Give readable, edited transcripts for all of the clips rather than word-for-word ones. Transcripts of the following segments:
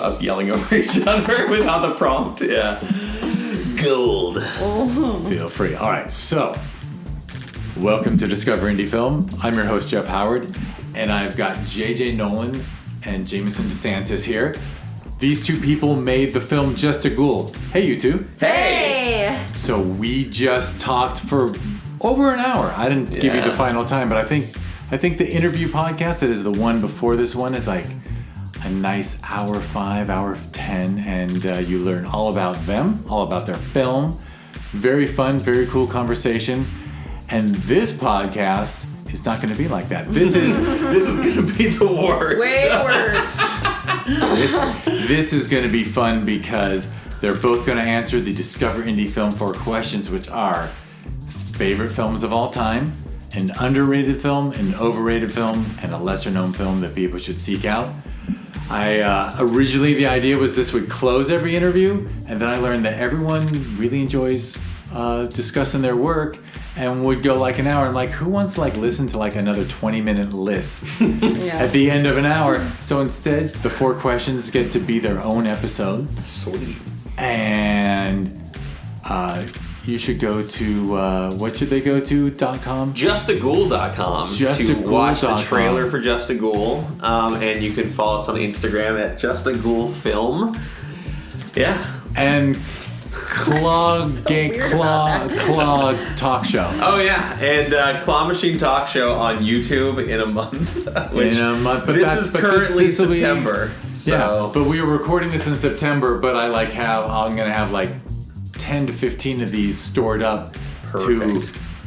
us yelling over each other without the prompt. Yeah. Gold. Feel free. All right, so welcome to Discover Indie Film. I'm your host, Jeff Howard, and I've got JJ Nolan and Jameson DeSantis here. These two people made the film Just a Ghoul. Hey, you two. Hey! So we just talked for over an hour. I didn't give you the final time, but I think the interview podcast that is the one before this one is like a nice hour 5, hour 10, and you learn all about them, all about their film. Very fun, very cool conversation. And this podcast is not going to be like that. This is going to be the worst. Way worse. This is going to be fun because they're both going to answer the Discover Indie Film 4 questions, which are favorite films of all time, an underrated film, an overrated film, and a lesser-known film that people should seek out. Originally the idea was this would close every interview, and then I learned that everyone really enjoys discussing their work and would go like an hour. I'm like, who wants to listen to another 20-minute list at the end of an hour? So instead, the 4 questions get to be their own episode. Sweet. And you should go to, what should they go to? .com? JustAGhoul.com to watch the trailer for Just a Ghoul. And you can follow us on Instagram at Just a Ghoul Film. Yeah. And Claw Talk Show. Oh yeah, and Claw Machine Talk Show on YouTube in a month. But this is currently September. So. Yeah, but we were recording this in September. But I'm gonna have 10 to 15 of these stored up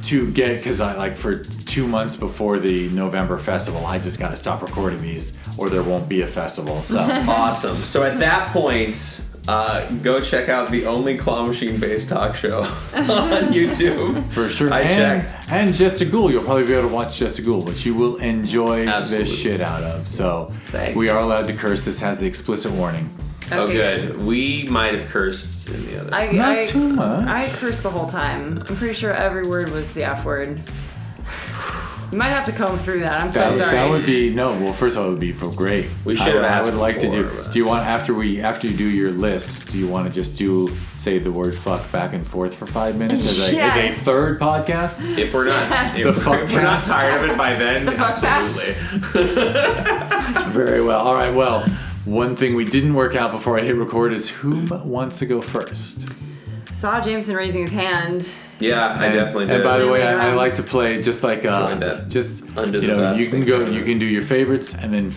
to get, because I for 2 months before the November festival, I just got to stop recording these or there won't be a festival. So awesome. So at that point, go check out the only Claw Machine based talk show on YouTube. For sure. I checked. And Just a Ghoul, you'll probably be able to watch Just a Ghoul, which you will enjoy the shit out of. So we are allowed to curse. This has the explicit warning. Okay. Oh, good. We might have cursed in the other. Not too much. I cursed the whole time. I'm pretty sure every word was the F word. You might have to comb through that. I'm so sorry. That would be first of all, it would be great. We should have asked. I would like to do. Do you want after you do your list? Do you want to just say the word fuck back and forth for 5 minutes as a third podcast? If we're not, if we're not tired of it by then, the fuck absolutely. Very well. All right. Well, one thing we didn't work out before I hit record is who wants to go first. Saw Jameson raising his hand. Yeah, I definitely did. And by the way, I like to play just like just under the vest. You can go. You can do your favorites, and then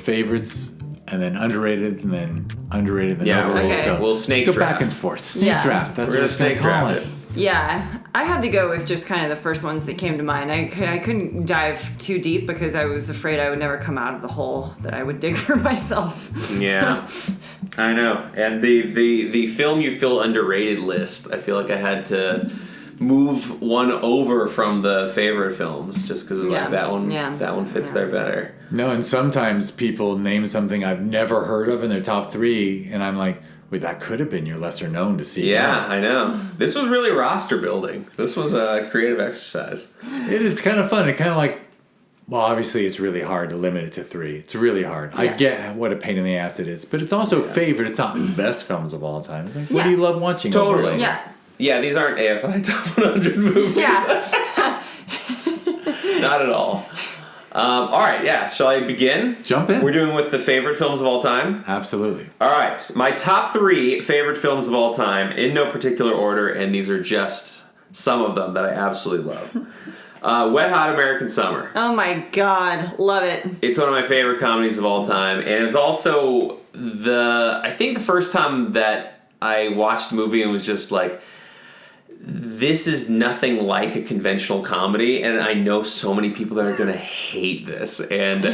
underrated, and then underrated, and then overrated. Okay. So we'll snake go draft. back and forth. Snake draft. That's what we're going to call it. Yeah, I had to go with just kind of the first ones that came to mind. I couldn't dive too deep because I was afraid I would never come out of the hole that I would dig for myself. Yeah, I know. And the film you feel underrated list, I feel like I had to move one over from the favorite films just because it was that one fits there better. No, and sometimes people name something I've never heard of in their top 3, and I'm like, wait, that could have been your lesser known to see. Yeah, I know. This was really roster building. This was a creative exercise. It's kind of fun. It kind of obviously it's really hard to limit it to 3. It's really hard. Yeah. I get what a pain in the ass it is, but it's also favorite. It's not the best films of all time. It's like, what do you love watching? Totally. Yeah. Yeah, these aren't AFI Top 100 movies. Yeah. Not at all. All right, yeah. Shall I begin? Jump in. We're doing with the favorite films of all time? Absolutely. All right. My top 3 favorite films of all time, in no particular order, and these are just some of them that I absolutely love. Wet Hot American Summer. Oh my God. Love it. It's one of my favorite comedies of all time, and it's also I think the first time that I watched the movie and was just like, this is nothing like a conventional comedy, and I know so many people that are going to hate this, and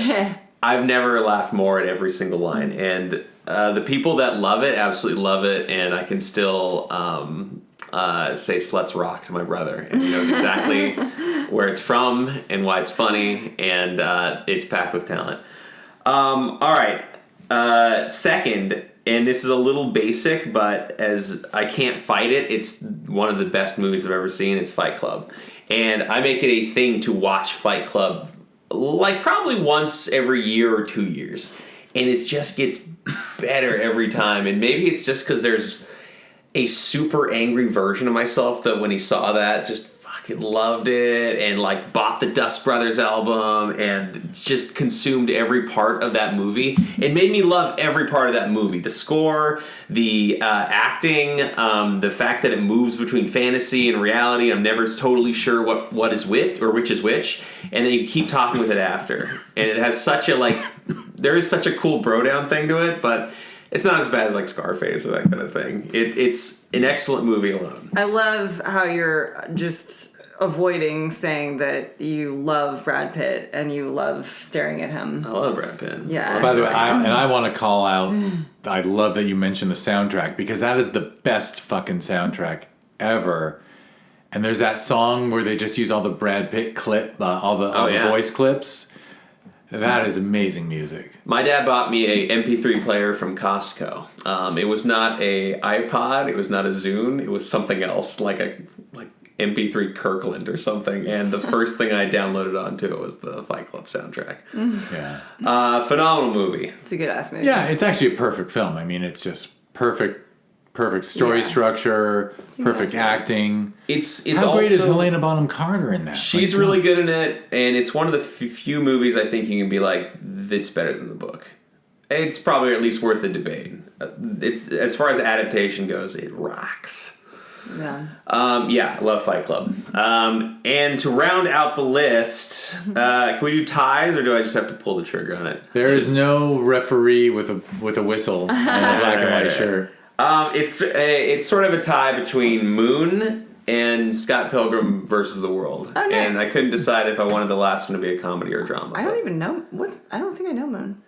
I've never laughed more at every single line, and the people that love it absolutely love it, and I can still say sluts rock to my brother, and he knows exactly where it's from and why it's funny, and it's packed with talent. All right, second, and this is a little basic, but as I can't fight it, it's one of the best movies I've ever seen. It's Fight Club. And I make it a thing to watch Fight Club probably once every year or 2 years. and it just gets better every time. And maybe it's just because there's a super angry version of myself that when he saw that just fucking loved it and like bought the Dust Brothers album and just consumed every part of that movie. It made me love every part of that movie. The score, the acting, the fact that it moves between fantasy and reality. I'm never totally sure what is which or which is which. And then you keep talking with it after. And it has such a like, there is such a cool bro down thing to it, but it's not as bad as like Scarface or that kind of thing. It's an excellent movie alone. I love how you're just avoiding saying that you love Brad Pitt and you love staring at him. I love Brad Pitt. Yeah. By the way, I want to call out, I love that you mentioned the soundtrack because that is the best fucking soundtrack ever. And there's that song where they just use all the Brad Pitt clip, all the voice clips. That is amazing music. My dad bought me a MP3 player from Costco. It was not a iPod. It was not a Zune. It was something else, like MP3 Kirkland or something. And the first thing I downloaded onto it was the Fight Club soundtrack. Yeah. Phenomenal movie. It's a good ass movie. Yeah, it's actually a perfect film. I mean, it's just perfect story structure, perfect acting. It's How also, great is Helena Bonham Carter in that? She's really good in it, and it's one of the few movies I think you can be like, it's better than the book. It's probably at least worth the debate. It's as far as adaptation goes, it rocks. Yeah. I love Fight Club. And to round out the list, can we do ties, or do I just have to pull the trigger on it? There is no referee with a whistle and a black and white shirt. It's sort of a tie between Moon and Scott Pilgrim versus the World. Oh, nice. And I couldn't decide if I wanted the last one to be a comedy or a drama. I don't even know. I don't think I know Moon.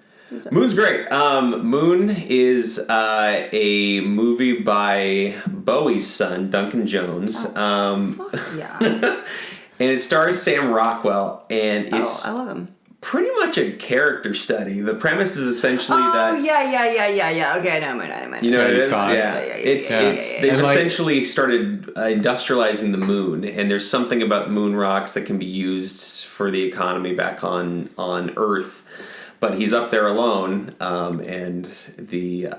Moon's great. Moon is a movie by Bowie's son, Duncan Jones. Fuck yeah. And it stars Sam Rockwell, and it's I love him. pretty much a character study. The premise is essentially that... Oh, yeah. Okay, I know Moon. You know what it is? Yeah. They've essentially started industrializing the moon, and there's something about moon rocks that can be used for the economy back on Earth. But he's up there alone, and the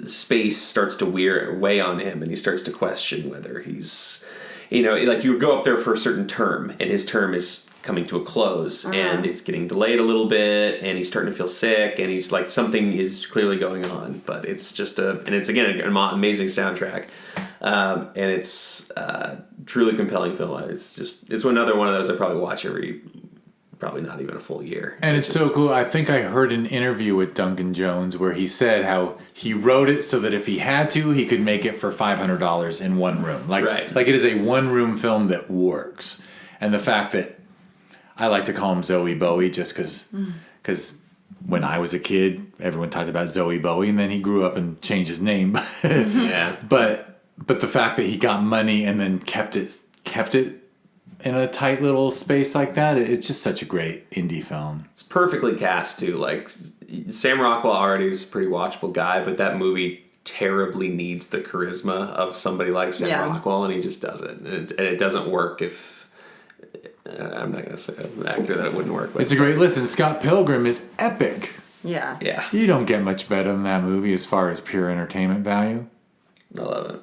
space starts to weigh on him, and he starts to question whether he's... like you go up there for a certain term, and his term is coming to a close, and it's getting delayed a little bit, and he's starting to feel sick, and he's like, something is clearly going on, but it's just it's again an amazing soundtrack, and it's a truly compelling film. It's another one of those I probably watch probably not even a full year. And it's so cool. I think I heard an interview with Duncan Jones where he said how he wrote it so that if he had to, he could make it for $500 in one room. Like it is a one-room film that works. And the fact that I like to call him Zoe Bowie just because when I was a kid, everyone talked about Zoe Bowie, and then he grew up and changed his name. Yeah. But the fact that he got money and then kept it in a tight little space like that, it's just such a great indie film. It's perfectly cast too. Like Sam Rockwell already is a pretty watchable guy, but that movie terribly needs the charisma of somebody like Sam Rockwell, and he just doesn't. And it doesn't work if I'm not going to say an actor that it wouldn't work with. It's a great listen. Scott Pilgrim is epic. Yeah. Yeah. You don't get much better than that movie as far as pure entertainment value. I love it.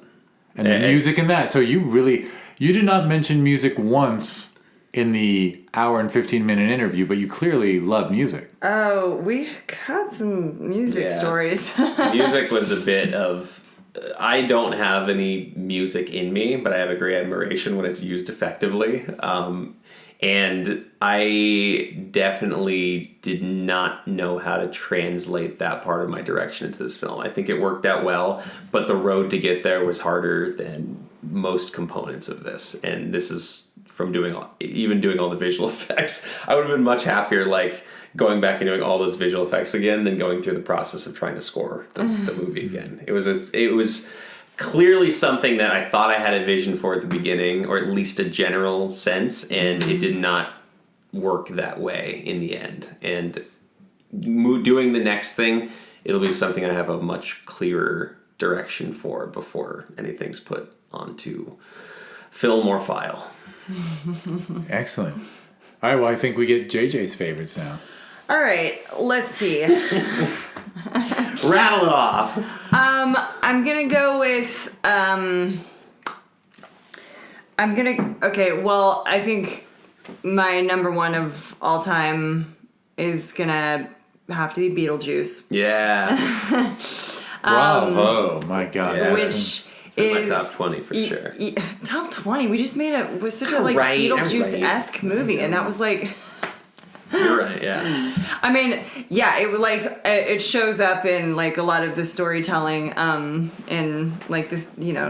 And the music in that. So you did not mention music once in the hour and 15-minute interview, but you clearly love music. Oh, we got some music stories. Music was a bit of... I don't have any music in me, but I have a great admiration when it's used effectively. And I definitely did not know how to translate that part of my direction into this film. I think it worked out well, but the road to get there was harder than most components of this. And this is from doing all the visual effects. I would have been much happier going back and doing all those visual effects again than going through the process of trying to score the movie again. It was clearly something that I thought I had a vision for at the beginning, or at least a general sense, and it did not work that way in the end. And doing the next thing, it'll be something I have a much clearer direction for before anything's put onto film or file. Excellent. All right, well, I think we get JJ's favorites now. All right, let's see. Rattle it off. I'm gonna go with. Okay, well, I think my number one of all time is gonna have to be Beetlejuice. Yeah. Bravo, my God. Yeah. Which It's in my is top 20 for sure. Top 20. We just made was such a like Right, Beetlejuice-esque movie, and that was like. You're right. Yeah. I mean, yeah, it like it shows up in like a lot of the storytelling, in like this,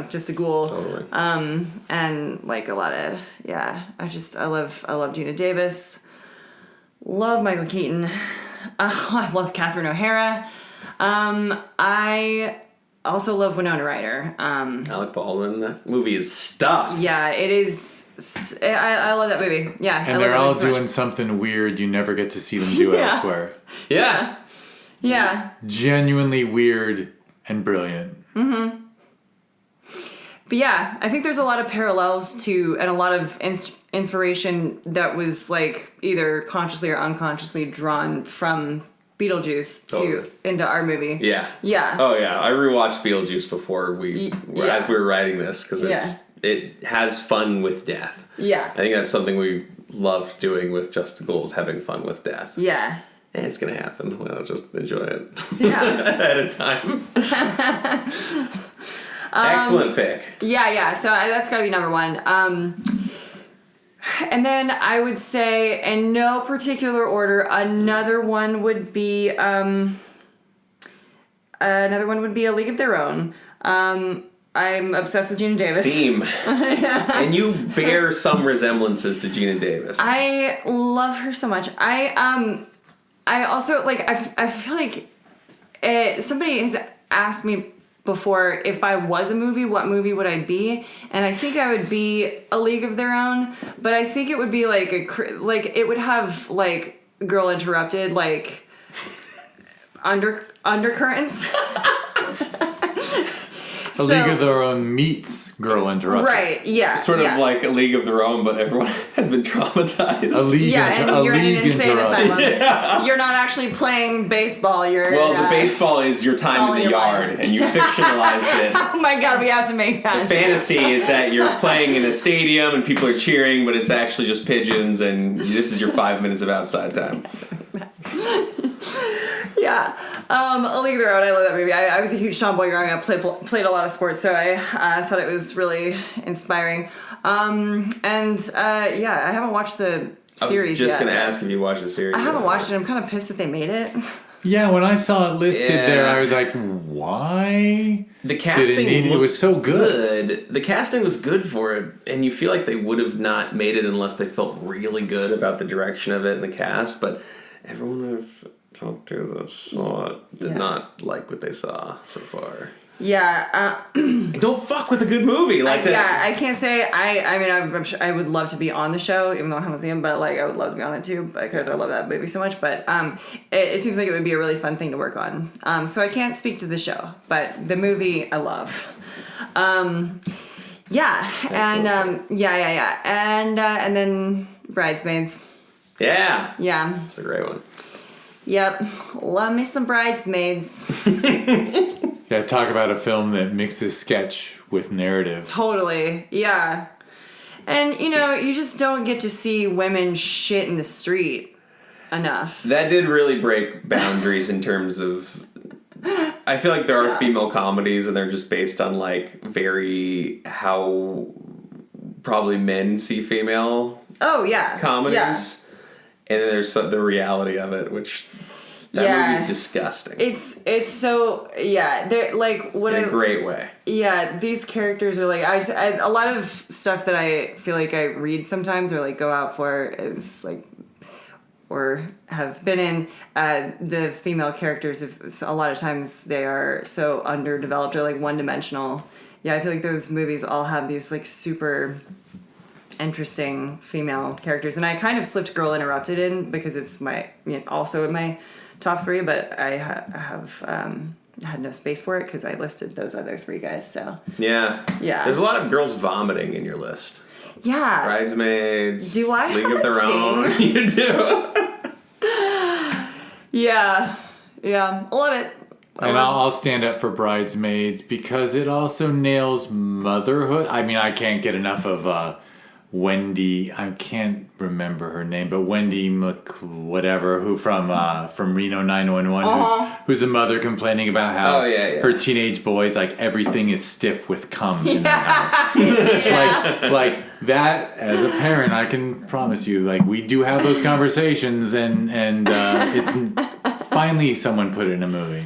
just a ghoul, Totally. and like a lot of I love Gina Davis, love Michael Keaton, I love Catherine O'Hara, I also love Winona Ryder. Alec Baldwin. That movie is stuff. Yeah, it is. I love that movie. Yeah, And they're all doing something weird you never get to see them do elsewhere. Yeah. Yeah. Genuinely weird and brilliant. Mm-hmm. But yeah, I think there's a lot of parallels to, and a lot of inspiration that was like either consciously or unconsciously drawn from Beetlejuice into our movie. Yeah. Yeah. Oh yeah, I rewatched Beetlejuice before as we were writing this because it has fun with death. Yeah. I think that's something we loved doing with Just the Ghouls, having fun with death. Yeah. And it's gonna happen. Well, just enjoy it. Yeah. At a time. Excellent pick. Yeah. So that's gotta be number one. And then I would say, in no particular order, another one would be A League of Their Own. I'm obsessed with Gina Davis. Theme. And you bear some resemblances to Gina Davis. I love her so much. I also like. I feel like somebody has asked me before, if I was a movie, what movie would I be? And I think I would be A League of Their Own, but I think it would be like it would have like Girl Interrupted, like undercurrents. A League of Their Own meets Girl Interrupted. Right, yeah. Sort of like A League of Their Own, but everyone has been traumatized. A League and you're in an insane asylum. Yeah. You're not actually playing baseball. The baseball is your time in the yard, and you fictionalized it. Oh my God, we have to make that. The fantasy is that you're playing in a stadium and people are cheering, but it's actually just pigeons, and this is your 5 minutes of outside time. Yeah. A League of Their Own, I love that movie. I was a huge tomboy growing up, played a lot of sports, so I thought it was really inspiring. I haven't watched the series yet. I was just going to ask if you watched the series. I haven't watched it. I'm kind of pissed that they made it. Yeah, when I saw it listed there, I was like, why? The casting it was so good. The casting was good for it, and you feel like they would have not made it unless they felt really good about the direction of it and the cast, but everyone I've talked to that saw it did not like what they saw so far. Yeah. Don't fuck with a good movie like that. Yeah, I can't say. I'm sure I would love to be on the show, even though I haven't seen it, but like I would love to be on it too because I love that movie so much. But it seems like it would be a really fun thing to work on. So I can't speak to the show, but the movie I love. Yeah, and and then Bridesmaids. Yeah. Yeah. That's a great one. Yep. Love me some Bridesmaids. Yeah, talk about a film that mixes sketch with narrative. Totally. Yeah. And, you just don't get to see women shit in the street enough. That did really break boundaries in terms of... I feel like there are female comedies and they're just based on, like, very... how probably men see female... Oh, yeah. Comedies. Yeah. And then there's the reality of it, which... That movie's disgusting. It's so they're like what in a great way. Yeah, these characters are like a lot of stuff that I feel like I read sometimes or like go out for is like or have been in the female characters. A lot of times they are so underdeveloped or like one dimensional. Yeah, I feel like those movies all have these like super interesting female characters, and I kind of slipped Girl Interrupted in because it's also in my top 3, but I have had no space for it because I listed those other 3 guys. So yeah. There's a lot of girls vomiting in your list. Yeah. Bridesmaids. Do I League have of Their Own. You do. Yeah. I love it. And I'll stand up for Bridesmaids because it also nails motherhood. I mean, I can't get enough of Wendy. I can't remember her name, but Wendy whatever, who from Reno 911, who's a mother complaining about how her teenage boys, like, everything is stiff with cum in their house. like that. As a parent, I can promise you, like, we do have those conversations, and it's finally someone put it in a movie.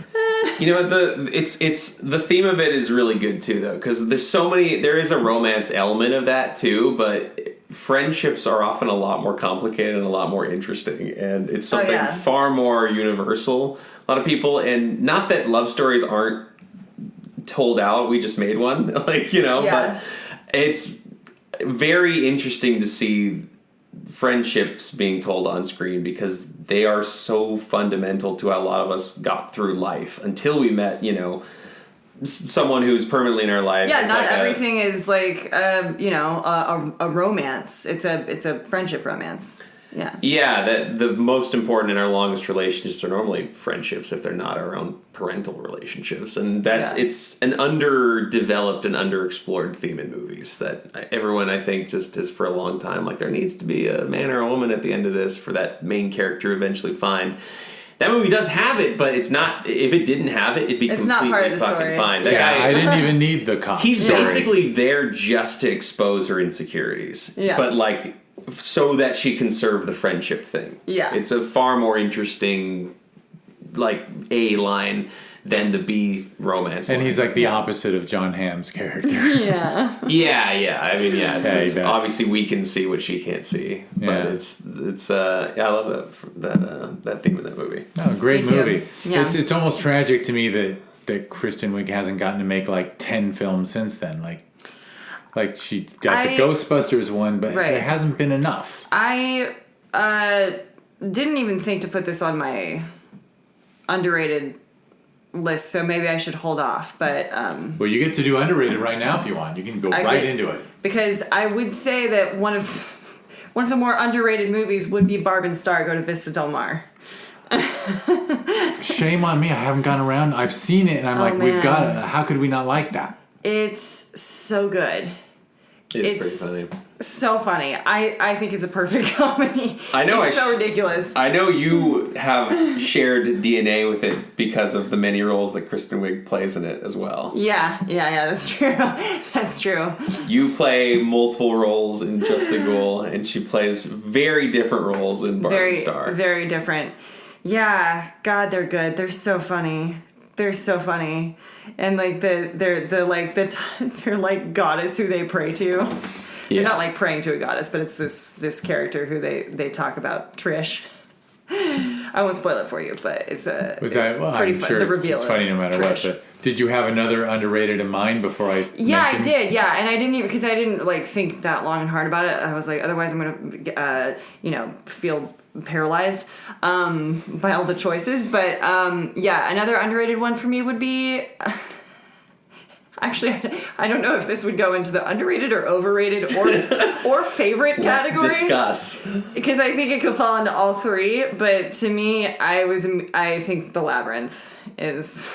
You know what, it's the theme of it is really good too, though, because there is a romance element of that too, but friendships are often a lot more complicated and a lot more interesting, and it's something far more universal. A lot of people, and not that love stories aren't told out, we just made one, but it's very interesting to see friendships being told on screen because they are so fundamental to how a lot of us got through life until we met, someone who's permanently in our life. Yeah, not everything is like, a romance. It's a friendship romance. Yeah. Yeah, the most important and our longest relationships are normally friendships if they're not our own parental relationships. And it's an underdeveloped and underexplored theme in movies that everyone, I think, just is for a long time. Like, there needs to be a man or a woman at the end of this for that main character to eventually find. That movie does have it, but it's not. If it didn't have it, it'd be completely not part of the fucking story. fine. That guy, I didn't even need the cop. He's story. basically there just to expose her insecurities. Yeah. But, like, so that she can serve the friendship thing. Yeah. It's a far more interesting, like, A line than the B romance And line. he's like the opposite of John Hamm's character. Yeah. Yeah. I mean, it's obviously we can see what she can't see, but it's I love that theme in that movie. Oh, great movie. Yeah. It's almost tragic to me that Kristen Wiig hasn't gotten to make like 10 films since then. Like she got the Ghostbusters one, but there hasn't been enough. I didn't even think to put this on my underrated list, so maybe I should hold off. But well, you get to do underrated right now if you want. You can go right into it. Because I would say that one of the more underrated movies would be Barb and Star Go to Vista Del Mar. Shame on me. I haven't gone around. I've seen it, and I'm like, we've got it. How could we not like that? It's so good. It's pretty funny. So funny. I think it's a perfect comedy. I know. It's so ridiculous. I know you have shared DNA with it because of the many roles that Kristen Wiig plays in it as well. Yeah, that's true. That's true. You play multiple roles in Just a Ghoul, and she plays very different roles in Barb and Star. Very different. Yeah, God, they're good. They're so funny. And like they're like goddess who they pray to. Yeah. They're not like praying to a goddess, but it's this character who they talk about, Trish. I won't spoil it for you, but it's pretty I'm fun. sure The reveal it's funny no matter Trish. what. But did you have another underrated in mind before I? Yeah, I did. Yeah, and I didn't even because I didn't like think that long and hard about it. I was like, otherwise I'm gonna feel paralyzed by all the choices. But another underrated one for me would be. Actually, I don't know if this would go into the underrated or overrated or favorite category. Let's discuss. Because I think it could fall into all three. But to me, I think The Labyrinth is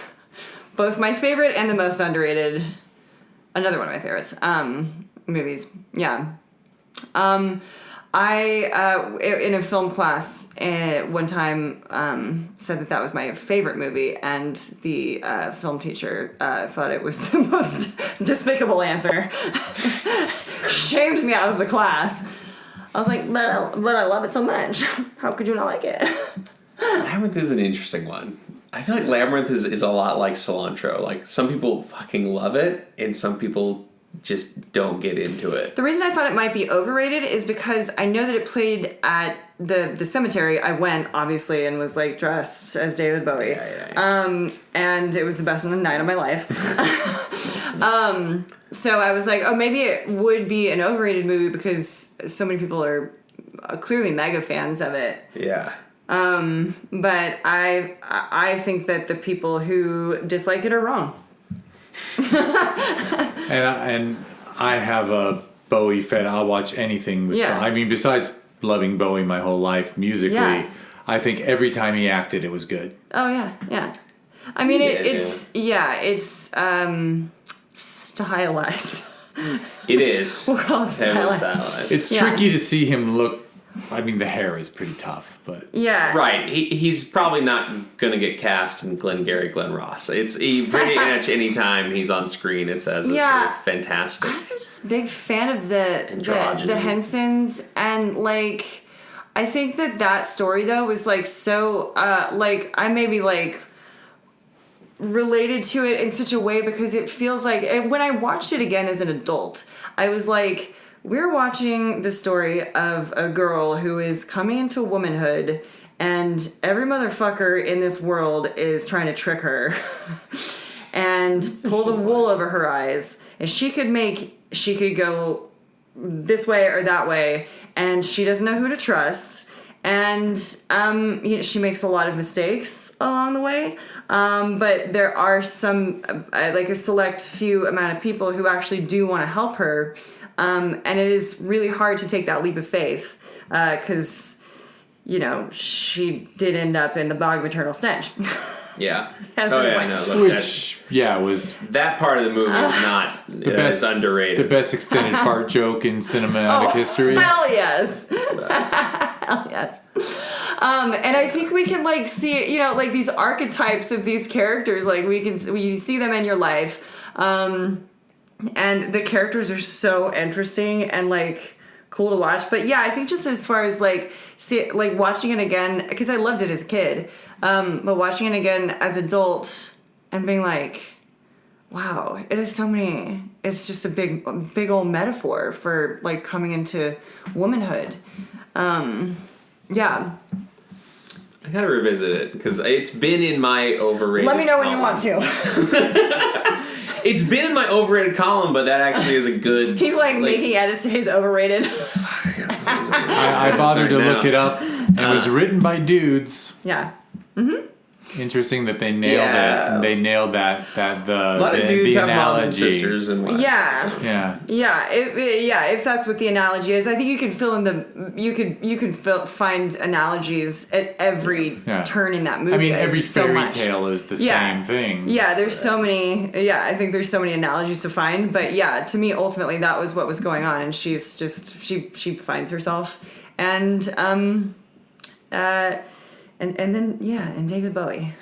both my favorite and the most underrated. Another one of my favorites. Movies. Yeah. I in a film class one time said that was my favorite movie, and the film teacher thought it was the most despicable answer. Shamed me out of the class. I was like, but I love it so much. How could you not like it? Labyrinth is an interesting one. I feel like Labyrinth is a lot like Cilantro. Like, some people fucking love it, and some people just don't get into it. The reason I thought it might be overrated is because I know that it played at the cemetery. I went, obviously, and was like dressed as David Bowie. Yeah. And it was the best night of my life. So I was like, oh, maybe it would be an overrated movie because so many people are clearly mega fans of it. Yeah. But I think that the people who dislike it are wrong. And I have a Bowie fan. I'll watch anything with Bowie. I mean, besides loving Bowie my whole life musically, I think every time he acted, it was good. Oh yeah. I mean, it's stylized. It is. We'll call it stylized. It's tricky to see him look. I mean, the hair is pretty tough, but yeah, right. He's probably not going to get cast in Glenn Ross. Pretty much any time he's on screen, it's as sort of fantastic. I was just a big fan of the Hensons, and like, I think that story though was like so like I maybe like related to it in such a way because it feels like when I watched it again as an adult, I was like, we're watching the story of a girl who is coming into womanhood, and every motherfucker in this world is trying to trick her and pull the wool over her eyes. And she could go this way or that way, and she doesn't know who to trust. And she makes a lot of mistakes along the way. But there are some, like a select few amount of people who actually do want to help her. And it is really hard to take that leap of faith because, she did end up in the bog of eternal stench. Yeah. Was that part of the movie is not the best, underrated. The best extended fart joke in cinematic history. Hell yes. Hell yes. And I think we can like see, like these archetypes of these characters, like you see them in your life. And the characters are so interesting and like cool to watch. But yeah, I think just as far as like watching it again, because I loved it as a kid, but watching it again as adult and being like, wow, it has so many. It's just a big old metaphor for like coming into womanhood. Yeah. I gotta revisit it because it's been in my overrated. Let me know when you want to. It's been in my overrated column, but that actually is a good... He's like making edits to his overrated. I bothered to look it up, and it was written by dudes. Yeah. Mm-hmm. Interesting that they nailed it. They nailed that the a lot of dudes have analogy. Moms and sisters and wives. Yeah. If that's what the analogy is, I think you can fill in find analogies at every turn in that movie. I mean, every fairy tale is the same thing. Yeah, there's so many. Yeah, I think there's so many analogies to find. But yeah, to me, ultimately, that was what was going on, and she's just she finds herself, and And then, and David Bowie.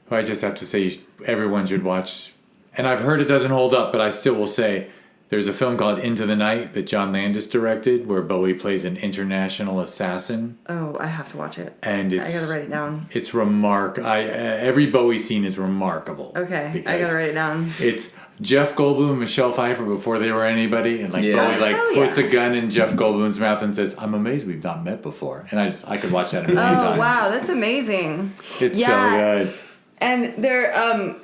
Well, I just have to say, everyone should watch. And I've heard it doesn't hold up, but I still will say, there's a film called Into the Night that John Landis directed, where Bowie plays an international assassin. Oh, I have to watch it. And I gotta write it down. It's every Bowie scene is remarkable. Okay, I gotta write it down. It's Jeff Goldblum and Michelle Pfeiffer before they were anybody, and Bowie puts a gun in Jeff Goldblum's mouth and says, "I'm amazed we've not met before." And I could watch that a million times. Oh wow, that's amazing! It's so good. And they're and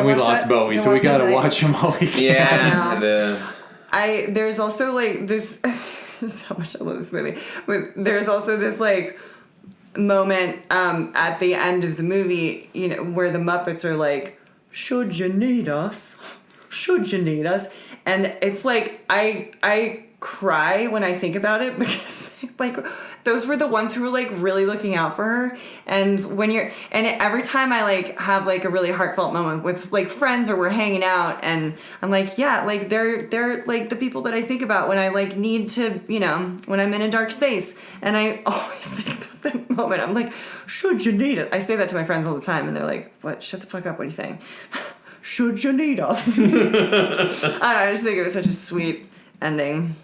we lost Bowie, so we gotta watch him all weekend. Yeah. There's also like this. This is how much I love this movie. There's also this like moment at the end of the movie, where the Muppets are like, "Should you need us? Should you need us?" And it's like I cry when I think about it because like those were the ones who were like really looking out for her. And every time I like have like a really heartfelt moment with like friends or we're hanging out, and I'm like, yeah, like they're like the people that I think about when I like need to, when I'm in a dark space. And I always think about that moment. I'm like, should you need it? I say that to my friends all the time, and they're like, what? Shut the fuck up. What are you saying? Should you need us? I don't know. I just think it was such a sweet ending.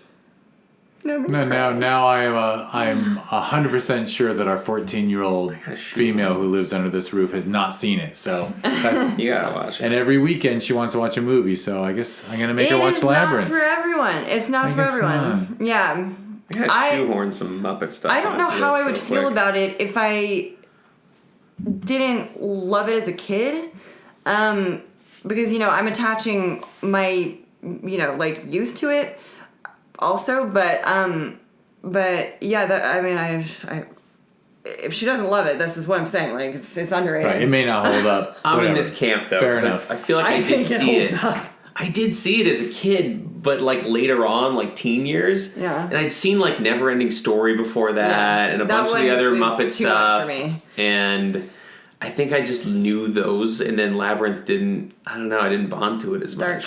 Now I'm 100% sure that our 14-year-old female who lives under this roof has not seen it. So you gotta watch it. And every weekend she wants to watch a movie. So I guess I'm gonna make her watch Labyrinth. It's not for everyone. It's not for everyone. Not. Yeah. I gotta shoehorn some Muppet stuff. I don't know how I would feel about it if I didn't love it as a kid, because I'm attaching my like youth to it. Also, but yeah, if she doesn't love it, this is what I'm saying. Like it's underrated. Right, it may not hold up. I'm in this camp though. Fair enough. I feel like I did see it. I did see it as a kid, but like later on, like teen years. Yeah. And I'd seen like Neverending Story before that, and a bunch of the other Muppet stuff. Too much for me. And I think I just knew those, and then Labyrinth didn't. I don't know. I didn't bond to it as much. Dark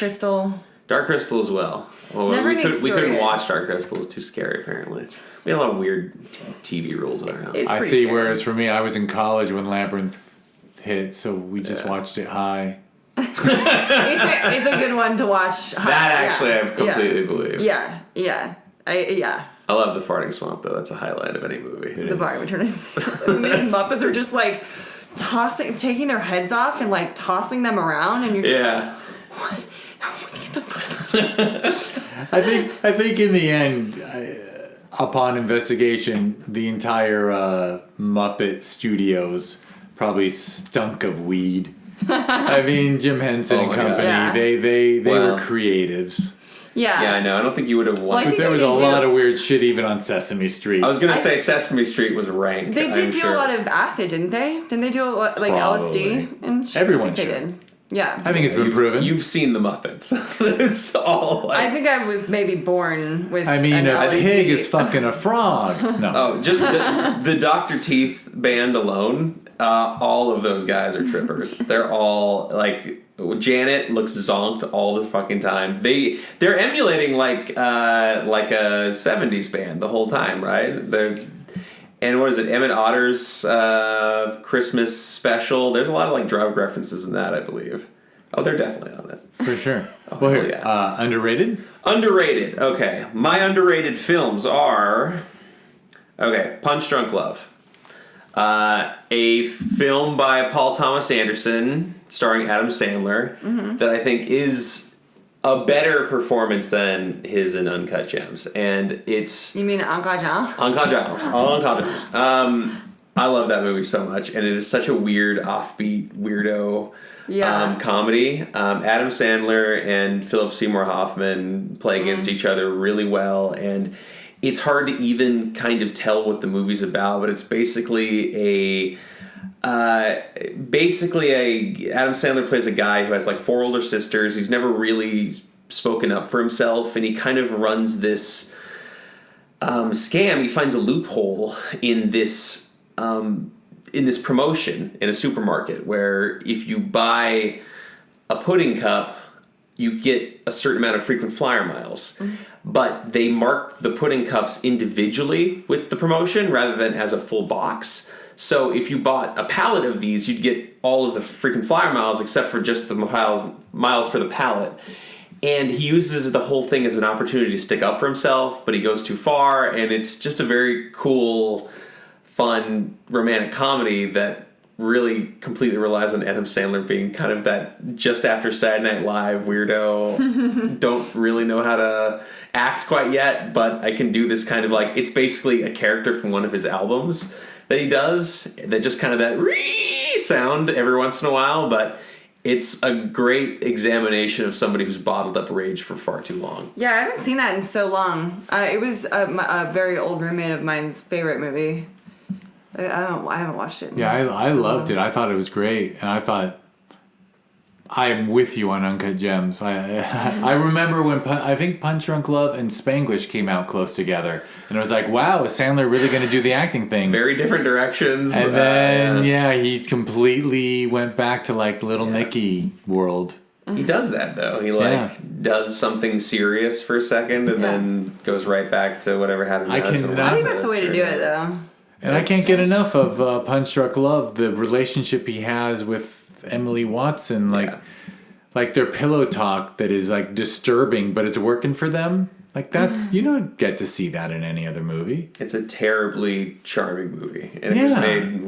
Crystal as well. Well, we couldn't watch Dark Crystal. It was too scary, apparently. We had a lot of weird TV rules in our house. I see, scary. Whereas for me, I was in college when Labyrinth hit, so we just watched it high. It's a good one to watch high. That actually I completely believe. Yeah. I love the farting swamp, though. That's a highlight of any movie. The Bargain Returns. These Muppets are just like taking their heads off and like tossing them around, and you're just like, what? I think in the end, upon investigation, the entire Muppet Studios probably stunk of weed. I mean, Jim Henson and company, they were creatives. Yeah, I know. I don't think you would have won. But there was a lot of weird shit even on Sesame Street. I was going to say Sesame Street was rank. They did do a lot of acid, didn't they? Didn't they do a lot, like LSD? And everyone should. Yeah. I think it's been proven. You've seen the Muppets. It's all like... I think I was maybe born with a pig is fucking a frog. No. Oh, just the Dr. Teeth band alone, all of those guys are trippers. They're all, like... Janet looks zonked all the fucking time. They're emulating like a 70s band the whole time, right? And what is it? Emmett Otter's Christmas special. There's a lot of like drug references in that, I believe. Oh, they're definitely on it. For sure. Well, here, underrated? Underrated. Okay. My underrated films are... Okay, Punch Drunk Love. A film by Paul Thomas Anderson starring Adam Sandler that I think is a better performance than his in Uncut Gems. And it's... You mean Uncut Gems? Uncut Gems. I love that movie so much. And it is such a weird, offbeat, weirdo comedy. Adam Sandler and Philip Seymour Hoffman play against each other really well. And... it's hard to even kind of tell what the movie's about, but it's basically Adam Sandler plays a guy who has like 4 older sisters. He's never really spoken up for himself, and he kind of runs this scam. He finds a loophole in this promotion in a supermarket where if you buy a pudding cup, you get a certain amount of frequent flyer miles. But they mark the pudding cups individually with the promotion rather than as a full box. So if you bought a pallet of these, you'd get all of the frequent flyer miles except for just the miles for the pallet. And he uses the whole thing as an opportunity to stick up for himself, but he goes too far. And it's just a very cool, fun, romantic comedy that really completely relies on Adam Sandler being kind of that just after Saturday Night Live weirdo. Don't really know how to act quite yet, but I can do this kind of like, it's basically a character from one of his albums that he does that just kind of that sound every once in a while, but it's a great examination of somebody who's bottled up rage for far too long. Yeah, I haven't seen that in so long. It was a very old roommate of mine's favorite movie. I haven't watched it. Yeah, I loved it. I thought it was great, and I thought I am with you on Uncut Gems. I remember when I think Punch Drunk Love and Spanglish came out close together, and I was like, "Wow, is Sandler really going to do the acting thing?" Very different directions. And then he completely went back to like Little Nicky world. He does that though. He does something serious for a second, and then goes right back to whatever happened. I think that's the way to do it, though. And I can't get enough of Punch Drunk Love. The relationship he has with Emily Watson, like their pillow talk that is like disturbing, but it's working for them. Like that's you don't get to see that in any other movie. It's a terribly charming movie, and it was made.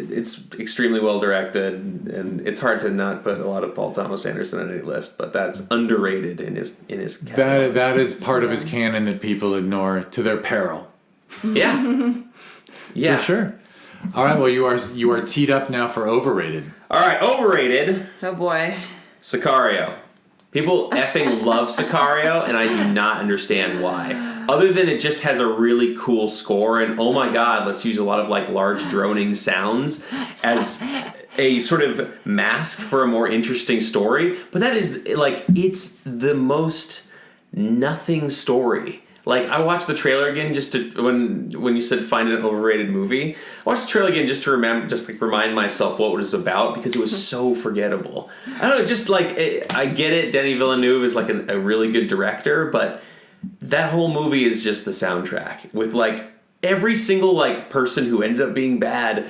It's extremely well directed, and it's hard to not put a lot of Paul Thomas Anderson on any list. But that's underrated in his canon. That is part of his canon that people ignore to their peril. Yeah. For sure. All right, well, you are teed up now for overrated. All right, overrated. Oh, boy. Sicario. People effing love Sicario, and I do not understand why. other than it just has a really cool score, and oh my god, let's use a lot of like large droning sounds as a sort of mask for a more interesting story. But that is like, it's the most nothing story. Like, I watched the trailer again just to, when you said find an overrated movie, I watched the trailer again just to remind myself what it was about, because it was so forgettable. I don't know, just like, I get it, Denis Villeneuve is like a really good director, but that whole movie is just the soundtrack. With like, every single like person who ended up being bad,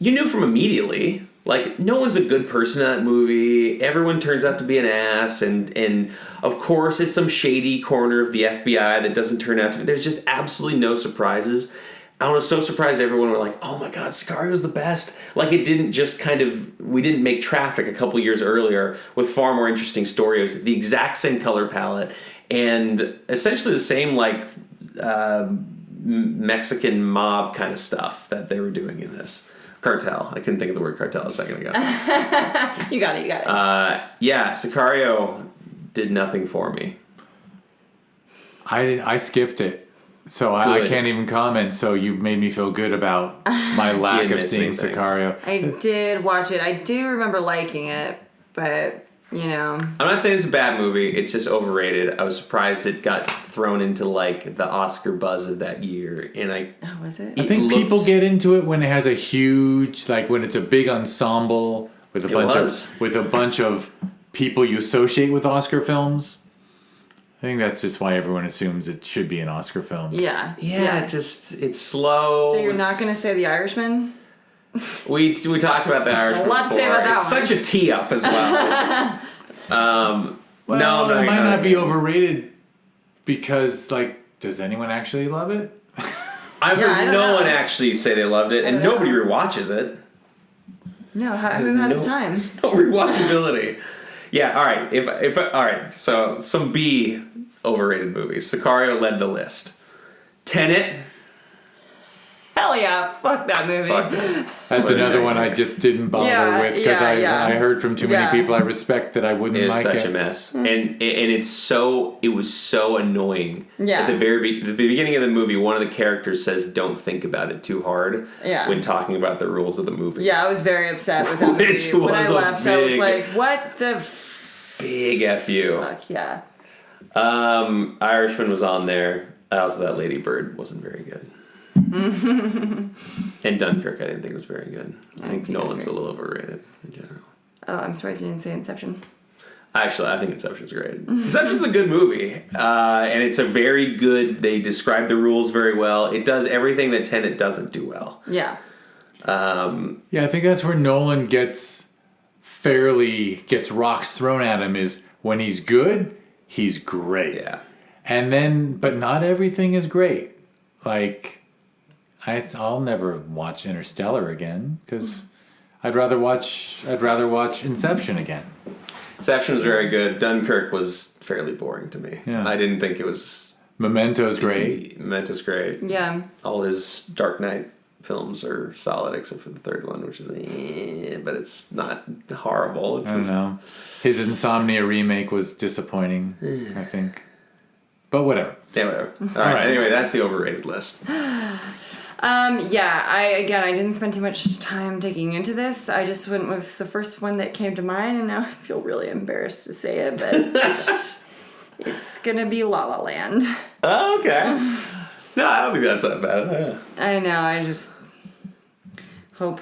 you knew from immediately. Like, no one's a good person in that movie. Everyone turns out to be an ass. And of course, it's some shady corner of the FBI that doesn't turn out to be. There's just absolutely no surprises. I was so surprised everyone were like, oh my god, Sicario's the best. Like, it didn't just kind of... We didn't make Traffic a couple years earlier with far more interesting stories. The exact same color palette. And essentially the same, like, Mexican mob kind of stuff that they were doing in this. Cartel. I couldn't think of the word cartel a second ago. You got it. Yeah, Sicario did nothing for me. I skipped it, so I can't even comment. So you've made me feel good about my lack of seeing Sicario. I did watch it. I do remember liking it, but you know, I'm not saying it's a bad movie. It's just overrated. I was surprised it got thrown into like the Oscar buzz of that year, and was it? I think people get into it when it has a huge, like when it's a big ensemble with a bunch of people you associate with Oscar films. I think that's just why everyone assumes it should be an Oscar film. Yeah. It's slow. So you're not going to say The Irishman? We talked about The Irishman. A lot to say about that it's one. such a tee up as well. Well, it might not be overrated because, like, does anyone actually love it? I've heard no one actually say they loved it, and nobody rewatches it. No, who has the time? No rewatchability. Yeah, all right. If all right. So some B overrated movies. Sicario led the list. Tenet. Hell yeah, fuck that movie. Fuck that. That's another one I just didn't bother with because I heard from too many people I respect that I wouldn't like it. It's such a mess, and it was so annoying. Yeah. At the beginning of the movie, one of the characters says, "Don't think about it too hard." Yeah. When talking about the rules of the movie. Yeah, I was very upset with that movie. When I left, I was like, "What the big fu." fuck?" Yeah. Irishman was on there. Also, that Lady Bird wasn't very good. And Dunkirk, I didn't think was very good. I think Nolan's a little overrated in general. Oh, I'm surprised you didn't say Inception. Actually, I think Inception's great. Inception's a good movie, and it's a very good. They describe the rules very well. It does everything that Tenet doesn't do well. Yeah. Yeah, I think that's where Nolan gets rocks thrown at him. Is when he's good, he's great. Yeah. And then, but not everything is great. Like. I'll never watch Interstellar again because I'd rather watch Inception again. Inception was very good. Dunkirk was fairly boring to me. Yeah. I didn't think it was... Memento's great. Memento's great. Yeah. All his Dark Knight films are solid except for the third one, which is but it's not horrible. It's I don't know. His Insomnia remake was disappointing, I think. But whatever. Yeah, whatever. All right. Anyway, that's the overrated list. I didn't spend too much time digging into this. I just went with the first one that came to mind, and now I feel really embarrassed to say it, but it's gonna be La La Land. Oh, okay. No, I don't think that's that bad. I know, I just hope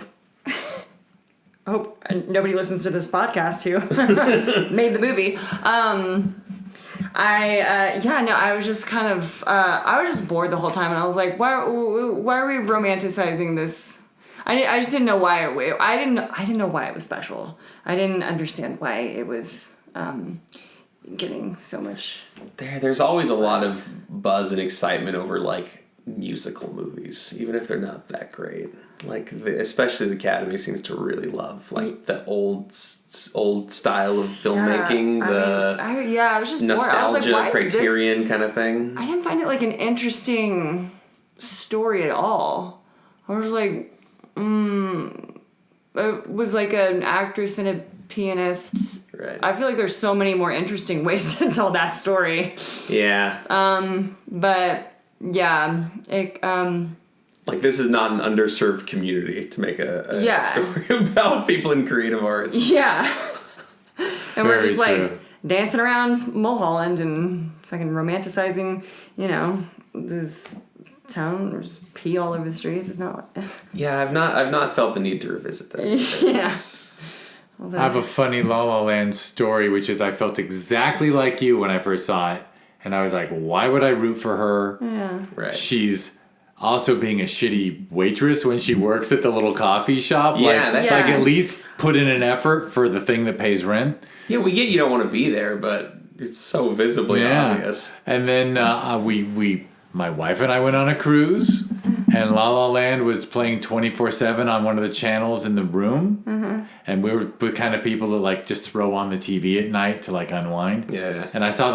nobody listens to this podcast who made the movie. I was just kind of, I was just bored the whole time, and I was like, why are we romanticizing this? I just didn't know why I didn't know why it was special. I didn't understand why it was, getting so much. There's always a lot of buzz and excitement over, like, musical movies, even if they're not that great. Like, especially the Academy seems to really love, like, the old style of filmmaking, I was just nostalgia bored. I was like, criterion kind of thing. I didn't find it, like, an interesting story at all. I was like, it was like an actress and a pianist. Right. I feel like there's so many more interesting ways to tell that story. Yeah. But Yeah. Like, this is not an underserved community to make a Yeah. story about people in creative arts. Yeah. And we're Very just like true. dancing around Mulholland and fucking romanticizing, this town. There's pee all over the streets. It's not like... Yeah, I've not felt the need to revisit that. Yeah. I have a funny La La Land story, which is I felt exactly like you when I first saw it. And I was like, why would I root for her? Yeah. Right. She's also being a shitty waitress when she works at the little coffee shop. Yeah, like at least put in an effort for the thing that pays rent. Yeah, we get you don't want to be there, but it's so visibly obvious. And then my wife and I went on a cruise, and La La Land was playing 24/7 on one of the channels in the room. Mm-hmm. And we were the kind of people that like just throw on the TV at night to like unwind. Yeah. And I thought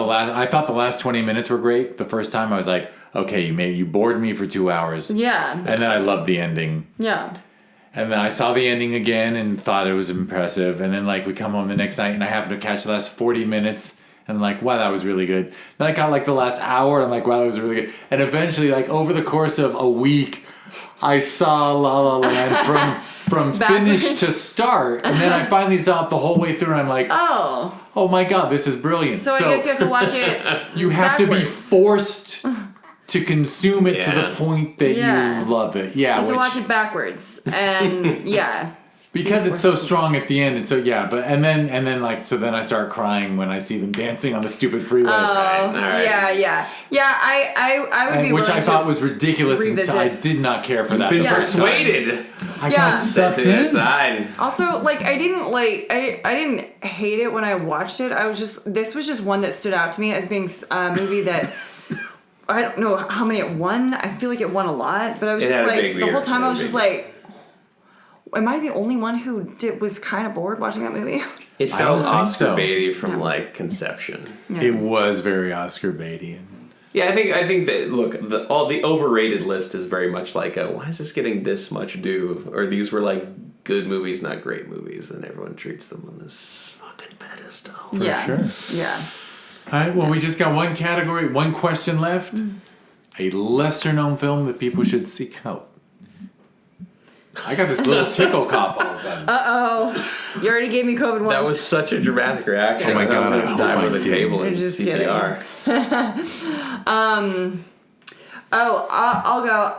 the last 20 minutes were great. The first time I was like, okay, you bored me for 2 hours. Yeah. And then I loved the ending. Yeah. And then I saw the ending again and thought it was impressive. And then like we come home the next night and I happened to catch the last 40 minutes. And I'm like, wow, that was really good. Then I got like the last hour and I'm like, wow, that was really good. And eventually, like over the course of a week, I saw La La Land from finish to start. And then I finally saw it the whole way through and I'm like, oh my God, this is brilliant. So I guess you have to watch it you have to be backwards. forced to consume it to the point that Yeah. you love it. Yeah. You have to watch it backwards. And yeah. Because it's so strong at the end, and so and then I start crying when I see them dancing on the stupid freeway. All right. Yeah. I would be Which willing I thought to was ridiculous, and so I revisit. did not care for that. Been Yeah. persuaded. I Yeah. got sucked To the in. side. Also, like, I didn't hate it when I watched it. This was just one that stood out to me as being a movie that I don't know how many it won. I feel like it won a lot, but I was It just had a like, big the whole year. time It I had was a just big like, am I the only one who was kind of bored watching that movie? It I felt don't think Oscar so. baity from like conception. It was very Oscar baity. Yeah, I think that the overrated list is very much like why is this getting this much due? Or these were like good movies, not great movies, and everyone treats them on this fucking pedestal. Yeah. sure. Yeah. All right, well, we just got one question left. A lesser known film that people should seek out. I got this little tickle cough all of a sudden. You already gave me COVID once. That was such a dramatic reaction. Oh my God, I I was hope dive I on the did. table and Just CPR. I'll go.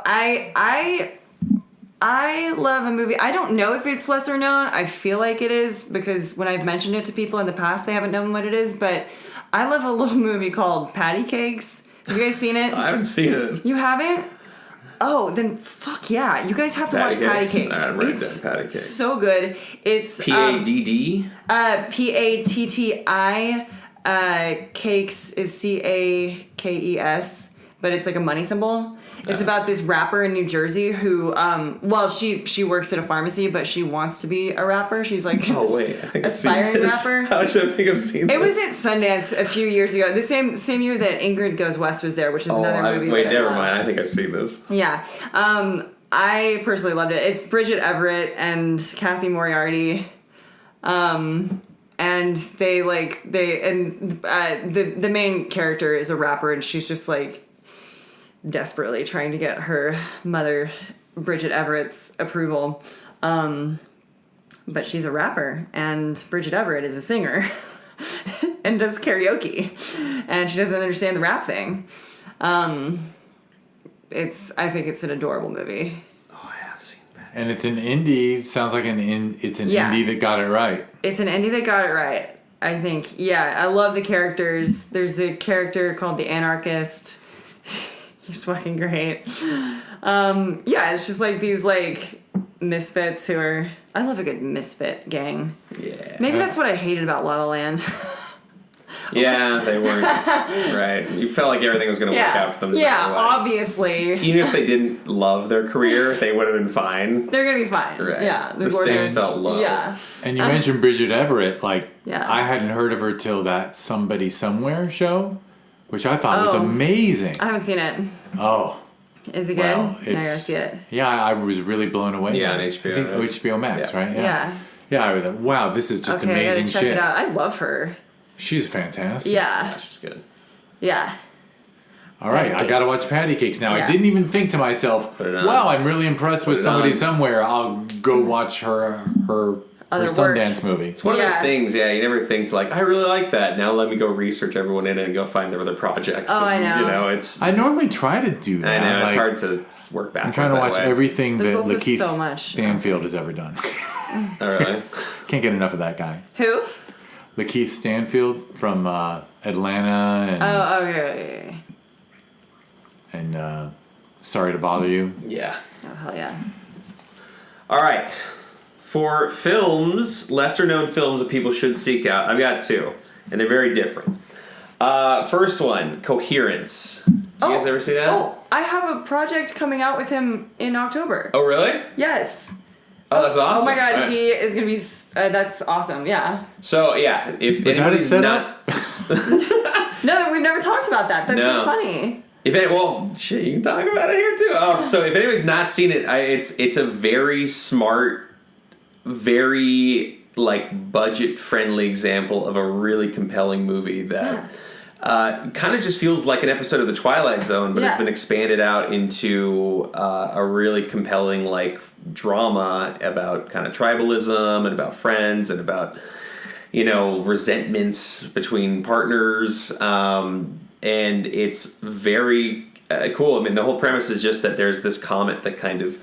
I love a movie. I don't know if it's lesser known. I feel like it is because when I've mentioned it to people in the past, they haven't known what it is. But I love a little movie called Patty Cakes. Have you guys seen it? I haven't seen it. You haven't? Oh, then fuck yeah. You guys have to watch Patty Cakes. I'm writing It's down Patty Cakes. so good. It's PADD? PATTI. Cakes is CAKES, but it's like a money symbol. It's about this rapper in New Jersey who, she works at a pharmacy, but she wants to be a rapper. She's like Oh wait, I think aspiring I've seen rapper. this. How should I think I've seen this? It was at Sundance a few years ago. The same year that Ingrid Goes West was there, which is another movie. Wait, that I never love. mind. I think I've seen this. Yeah. I personally loved it. It's Bridget Everett and Kathy Moriarty. And the main character is a rapper and she's just like desperately trying to get her mother, Bridget Everett's approval. But she's a rapper and Bridget Everett is a singer and does karaoke and she doesn't understand the rap thing. I think it's an adorable movie. Oh, I have seen that. And it's an indie. Sounds like it's an Yeah. indie that got it right. It's an indie that got it right. I think. Yeah, I love the characters. There's a character called the Anarchist. He's fucking great. Yeah, it's just like these like misfits who are. I love a good misfit gang. Yeah. Maybe that's what I hated about La La Land. Yeah, they weren't. Right. You felt like everything was going to work out for them. Yeah, no matter what. obviously. Even if they didn't love their career, they would have been fine. They're gonna be fine. Right. Yeah, The stakes felt low. Yeah. And you mentioned Bridget Everett. Like, Yeah. I hadn't heard of her till that Somebody Somewhere show, which I thought was Oh. amazing. I haven't seen it. Oh. Is it good? Well, No, I gotta it's see it. yeah, I was really blown away. Yeah, by on it. HBO, I think right? HBO Max, Yeah. right? Yeah. Yeah, I was like, wow, this is just Okay, I amazing gotta check shit. it out. I love her. She's fantastic. Yeah. Gosh, it's good. Yeah. All right, Patty I gotta cakes. watch Patty Cakes now. Yeah. I didn't even think to myself, Put it on. wow, I'm really impressed with it somebody on. somewhere. I'll go watch her Other work. Sundance movie. It's one of those Yeah. things, you never think like, I really like that. Now let me go research everyone in it and go find their other projects. Oh, and, I know. You know, it's... I normally try to do that. I know, it's like, hard to work backwards. I'm trying to that watch way. everything There's that also Lakeith so much. Stanfield has ever done. Oh, really? Can't get enough of that guy. Who? Lakeith Stanfield from Atlanta and Oh, okay. and Sorry to Bother You. Yeah. Oh, hell yeah. All right. For films, lesser known films that people should seek out, I've got two, and they're very different. First one, Coherence. Did you guys ever see that? Oh, I have a project coming out with him in October. Oh, really? Yes. Oh, that's awesome. Oh my god, All right. he is gonna be. That's awesome. Yeah. So yeah, if Was that a anybody's setup? not, No, we've never talked about that. That's No. so funny. well, shit, you can talk about it here too. So if anybody's not seen it, it's a very smart, very like budget friendly example of a really compelling movie that kind of just feels like an episode of The Twilight Zone, but it's Yeah. been expanded out into a really compelling like drama about kind of tribalism and about friends and about resentments between partners, and it's very cool. I mean, the whole premise is just that there's this comet that kind of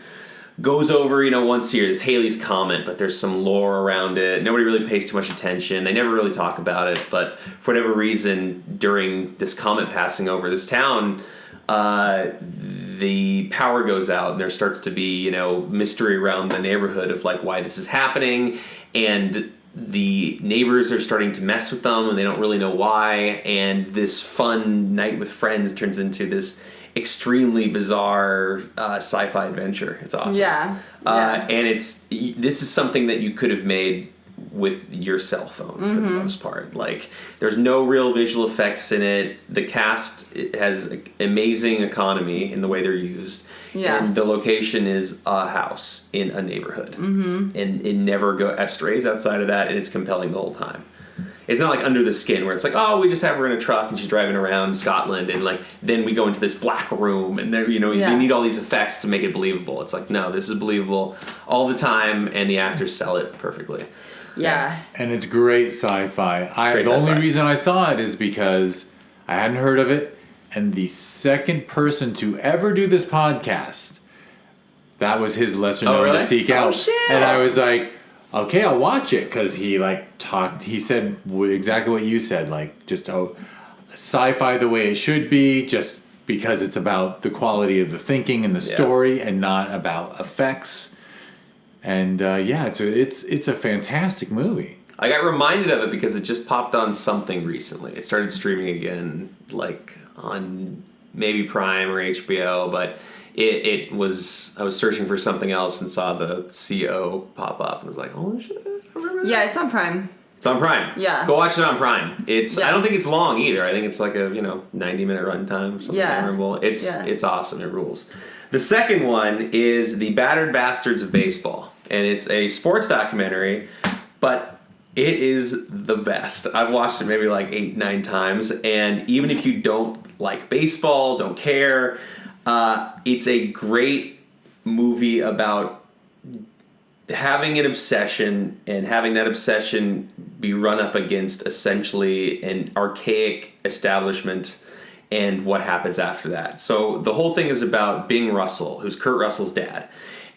goes over, once a year. It's Halley's Comet, but there's some lore around it. Nobody really pays too much attention. They never really talk about it, but for whatever reason, during this comet passing over this town, the power goes out, and there starts to be, mystery around the neighborhood of like why this is happening, and the neighbors are starting to mess with them, and they don't really know why. And this fun night with friends turns into this extremely bizarre sci-fi adventure. It's awesome. Yeah. And this is something that you could have made with your cell phone for the most part. Like, there's no real visual effects in it. The cast has amazing economy in the way they're used. Yeah. And the location is a house in a neighborhood. Mm-hmm. And it never strays outside of that, and it's compelling the whole time. It's not like Under the Skin where it's like, oh, we just have her in a truck and she's driving around Scotland, and like then we go into this black room and there, you need all these effects to make it believable. It's like, no, this is believable all the time, and the actors sell it perfectly. Yeah. And it's great sci-fi. The only reason I saw it is because I hadn't heard of it, and the second person to ever do this podcast, that was his lesser known really? to seek out. Shit. And I was like, okay, I'll watch it, because he he said exactly what you said, like just sci-fi the way it should be, just because it's about the quality of the thinking and the story and not about effects. And it's a fantastic movie. I got reminded of it because it just popped on something recently. It started streaming again, like on maybe Prime or HBO, but I was searching for something else and saw the CO pop up and was like, holy shit, I remember that. Yeah, it's on Prime. It's on Prime. Yeah. Go watch it on Prime. It's Yeah. I don't think it's long either. I think it's like a 90-minute runtime or something memorable. It's awesome. It rules. The second one is The Battered Bastards of Baseball, and it's a sports documentary, but it is the best. I've watched it maybe like 8-9 times, and even if you don't like baseball, don't care, it's a great movie about having an obsession and having that obsession be run up against essentially an archaic establishment and what happens after that. So the whole thing is about Bing Russell, who's Kurt Russell's dad.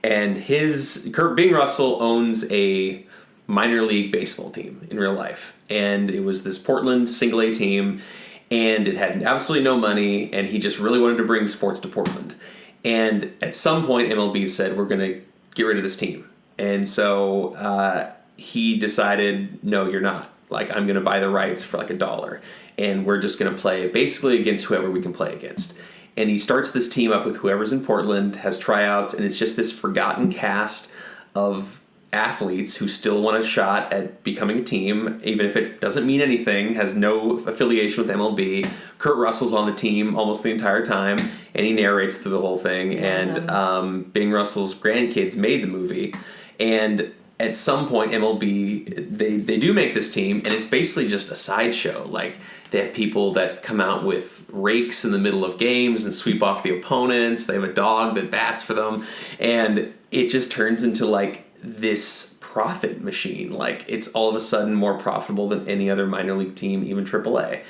And Bing Russell owns a minor league baseball team in real life. And it was this Portland single A team, and it had absolutely no money, and he just really wanted to bring sports to Portland. And at some point, MLB said, we're going to get rid of this team. And so he decided, no, you're not. Like, I'm going to buy the rights for like $1, and we're just going to play basically against whoever we can play against. And he starts this team up with whoever's in Portland, has tryouts, and it's just this forgotten cast of athletes who still want a shot at becoming a team, even if it doesn't mean anything, has no affiliation with MLB. Kurt Russell's on the team almost the entire time, and he narrates through the whole thing. And Bing Russell's grandkids made the movie. And at some point MLB they do make this team, and it's basically just a sideshow. Like they have people that come out with rakes in the middle of games and sweep off the opponents. They have a dog that bats for them, and it just turns into like this profit machine. Like it's all of a sudden more profitable than any other minor league team, even AAA,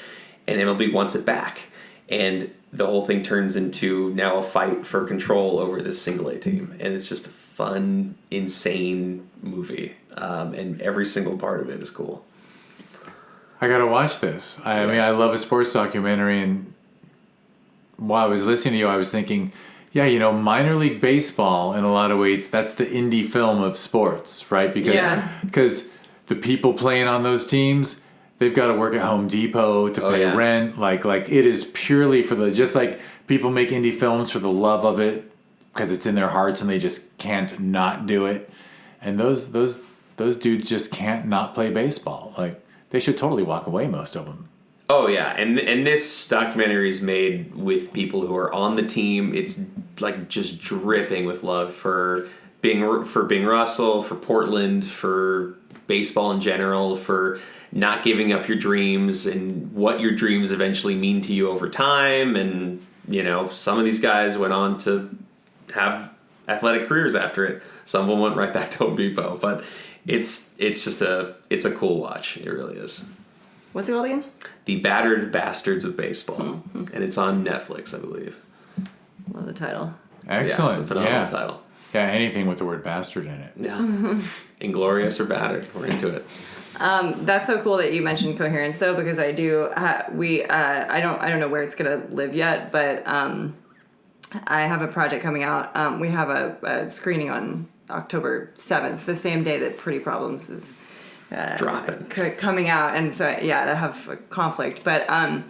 and MLB wants it back, and the whole thing turns into now a fight for control over this single A team, and it's just a fun, insane movie, and every single part of it is cool. I gotta watch this. I mean, I love a sports documentary, and while I was listening to you, I was thinking, yeah, minor league baseball, in a lot of ways, that's the indie film of sports, right? Because the people playing on those teams, they've got to work at Home Depot to pay rent. Like it is purely for just like people make indie films for the love of it because it's in their hearts and they just can't not do it. And those dudes just can't not play baseball. Like they should totally walk away, most of them. Oh yeah, and this documentary is made with people who are on the team. It's like just dripping with love for Bing Russell, for Portland, for baseball in general, for not giving up your dreams and what your dreams eventually mean to you over time. And some of these guys went on to have athletic careers after it. Some of them went right back to Home Depot, but it's a cool watch. It really is. What's it called again? The Battered Bastards of Baseball, and it's on Netflix, I believe. Love the title. Excellent. Yeah, it's a phenomenal title. Yeah, anything with the word bastard in it. Yeah. Inglorious or battered, we're into it. That's so cool that you mentioned coherence, though, because I do. I don't know where it's gonna live yet, but I have a project coming out. We have a screening on October 7th, the same day that Pretty Problems is dropping, coming out, and so I have a conflict, but I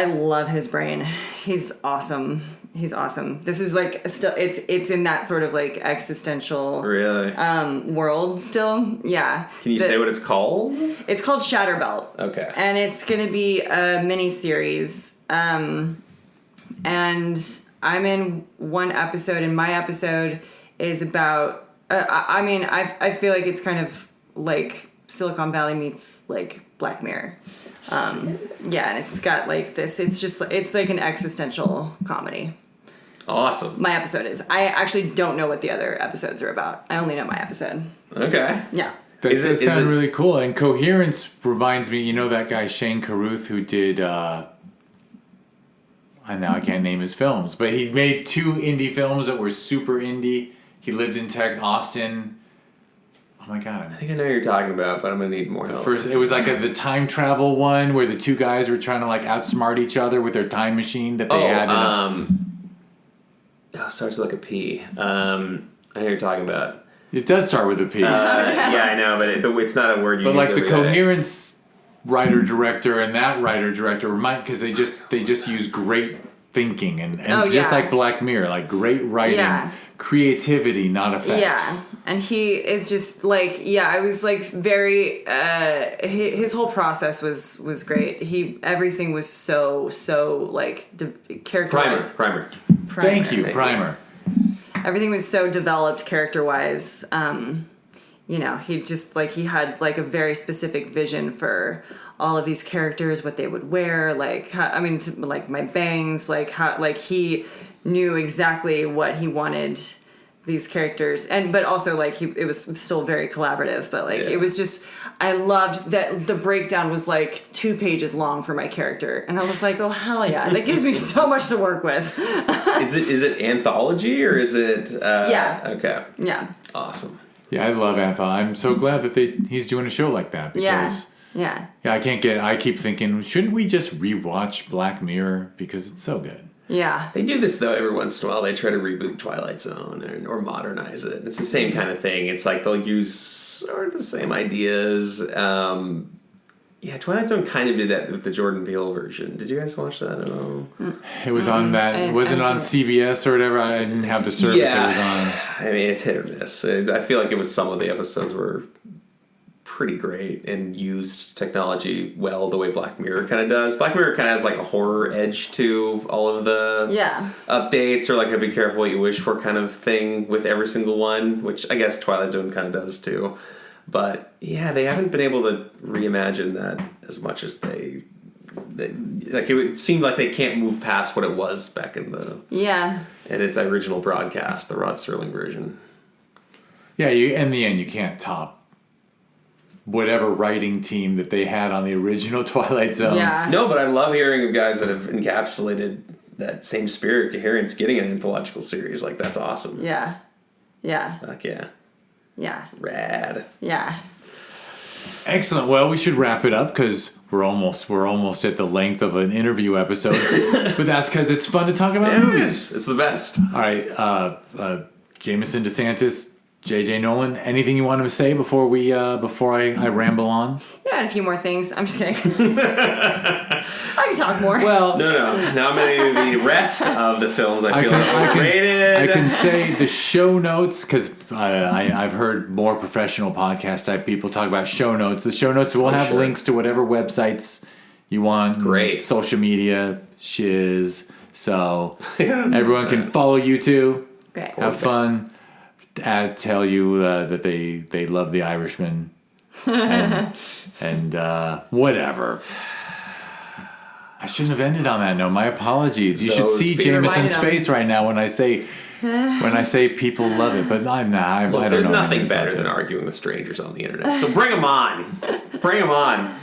love his brain. He's awesome. This is like still it's in that sort of like existential world still. Yeah. Can you say what it's called? It's called Shatterbelt. Okay. And it's going to be a mini series. And I'm in one episode, and my episode is about I feel like it's kind of like Silicon Valley meets like Black Mirror. And it's got like this. It's like an existential comedy. Awesome. My episode is. I actually don't know what the other episodes are about. I only know my episode. Okay. Yeah. That does sound really cool. And coherence reminds me, that guy Shane Carruth who did, I can't name his films, but he made 2 indie films that were super indie. He lived in Austin. Oh my God. I think I know what you're talking about, but I'm going to need more help. It was like the time travel one where the 2 guys were trying to like outsmart each other with their time machine that they had. It starts with like a P. I know what you're talking about. It does start with a P. Yeah, I know, but it's not a word you use. But like the coherence writer-director and that writer-director because they just use great thinking and just like Black Mirror, like great writing, creativity, not effects. Yeah, and he is just like, I was like very, his whole process was great. Everything was so like characterized. Primer. Thank you, Primer. Everything was so developed character-wise. He just like he had like a very specific vision for all of these characters, what they would wear, like like my bangs, like how like he knew exactly what he wanted these characters, but also like it was still very collaborative, but like it was just, I loved that the breakdown was like 2 pages long for my character, and I was like, oh hell yeah, that gives me so much to work with. Is it anthology or is it okay, awesome. I love anthology. I'm so glad that he's doing a show like that, because I keep thinking, shouldn't we just rewatch Black Mirror because it's so good. Yeah. They do this, though, every once in a while. They try to reboot Twilight Zone or modernize it. It's the same kind of thing. It's like they'll use sort of the same ideas. Twilight Zone kind of did that with the Jordan Peele version. Did you guys watch that at all? It was on that. Wasn't it on CBS or whatever? I didn't have the service it was on. I mean, it's hit or miss. I feel like it was some of the episodes were pretty great and used technology well the way Black Mirror kind of does. Black Mirror kind of has like a horror edge to all of the updates, or like a be careful what you wish for kind of thing with every single one, which I guess Twilight Zone kind of does too. But yeah, they haven't been able to reimagine that as much as they like. It seemed like they can't move past what it was back in its original broadcast, the Rod Serling version. Yeah, in the end, you can't top whatever writing team that they had on the original Twilight Zone. Yeah. No, but I love hearing of guys that have encapsulated that same spirit. Coherence, getting an anthological series, like, that's awesome. Yeah. Yeah. Fuck yeah. Yeah. Rad. Yeah. Excellent. Well, we should wrap it up because we're almost at the length of an interview episode. But that's because it's fun to talk about movies. It's the best. All right, Jameson DeSantis, JJ Nolan, anything you want to say before I ramble on? Yeah, and a few more things. I'm just kidding. I can talk more. Well, no. Now I'm going to do the rest of the films I feel are overrated. I can say the show notes because I've heard more professional podcast type people talk about show notes. The show notes will have links to whatever websites you want. Great. Social media, shiz. So everyone can follow you too. Great. Have fun. Tell you that they love The Irishman and whatever. I shouldn't have ended on that note. My apologies. You should see Jameson's face right now when I say people love it, but I'm not. I don't know. There's nothing better than arguing with strangers on the internet. So bring them on. Bring them on.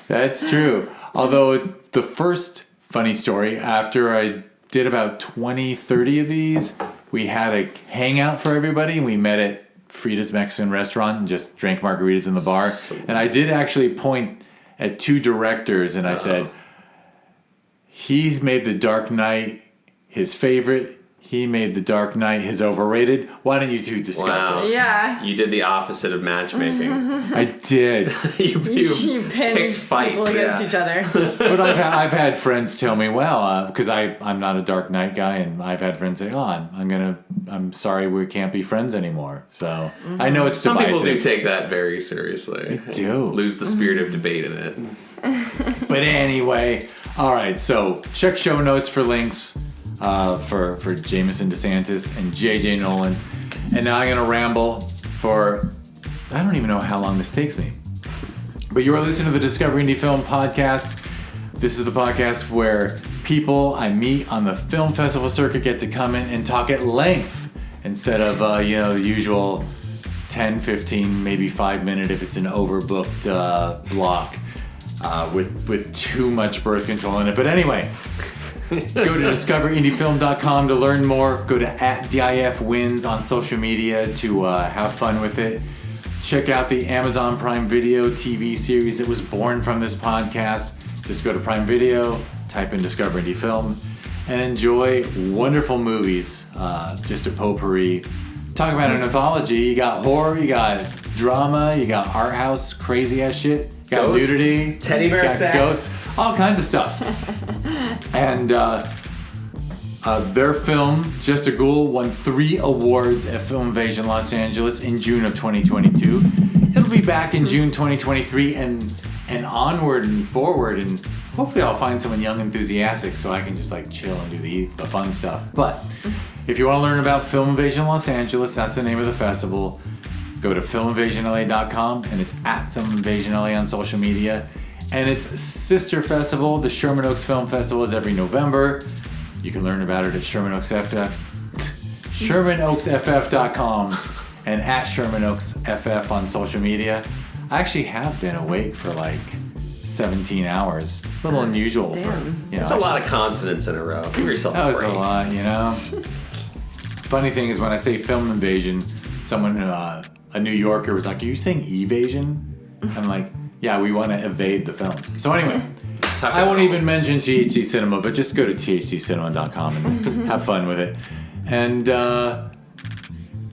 That's true. Although the first funny story, after I did about 20, 30 of these, we had a hangout for everybody, and we met at Frida's Mexican restaurant and just drank margaritas in the bar. And I did actually point at two directors, and I said, he's made The Dark Knight his favorite. He made The Dark Knight his overrated. Why don't you two discuss it? Yeah. You did the opposite of matchmaking. I did. You picked pinned fights people against each other. But I've had friends tell me, well, because I'm not a Dark Knight guy, and I've had friends say, oh, I'm sorry we can't be friends anymore. So I know it's Some divisive. people do take that very seriously. They do. Lose the spirit of debate in it. But anyway, all right. So check show notes for links for Jameson DeSantis and JJ Nolan. And now I'm gonna ramble for I don't even know how long this takes me. But you are listening to the Discover Indie Film Podcast. This is the podcast where people I meet on the film festival circuit get to come in and talk at length instead of the usual 10, 15, maybe 5 minute if it's an overbooked block with too much birth control in it. But anyway, go to discoverindiefilm.com to learn more. Go to @DIFWins on social media to have fun with it. Check out the Amazon Prime Video TV series that was born from this podcast. Just go to Prime Video, type in Discover Indie Film, and enjoy wonderful movies. Just a potpourri. Talk about an anthology. You got horror, you got drama, you got art house, crazy ass shit. You got Ghosts, nudity, teddy bear sex, ghosts, all kinds of stuff. And their film, Just a Ghoul, won 3 awards at Film Invasion Los Angeles in June of 2022. It'll be back in June 2023 and onward and forward, and hopefully I'll find someone young enthusiastic so I can just like chill and do the fun stuff. But if you want to learn about Film Invasion Los Angeles, that's the name of the festival, go to filminvasionla.com, and it's @filminvasionla on social media. And its sister festival, the Sherman Oaks Film Festival, is every November. You can learn about it at ShermanOaksFF.com and @ShermanOaksFF on social media. I actually have been awake for like 17 hours. A little unusual. That's a lot of consonants in a row. Give yourself that a was break. a lot, Funny thing is when I say Film Invasion, someone, a New Yorker was like, are you saying evasion? I'm like, yeah, we want to evade the films. So anyway, I won't even mention THC Cinema, but just go to thccinema.com and have fun with it. And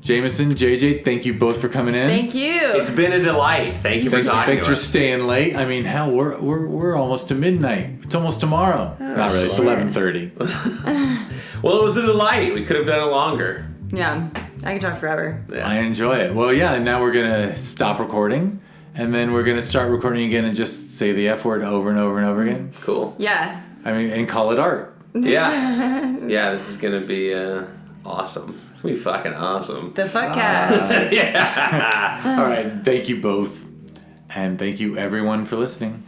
Jameson, JJ, thank you both for coming in. Thank you. It's been a delight. Thank you for talking Thanks to for us. staying late. I mean, hell, we're almost to midnight. It's almost tomorrow. Not really. It's 11:30. Well, it was a delight. We could have done it longer. Yeah, I can talk forever. Yeah. I enjoy it. Well, yeah, and now we're going to stop recording and then we're gonna start recording again and just say the F word over and over and over again. Cool. Yeah. I mean, and call it art. Yeah. Yeah, this is gonna be awesome. It's gonna be fucking awesome. The fuckcast. Yeah. All right, thank you both, and thank you everyone for listening.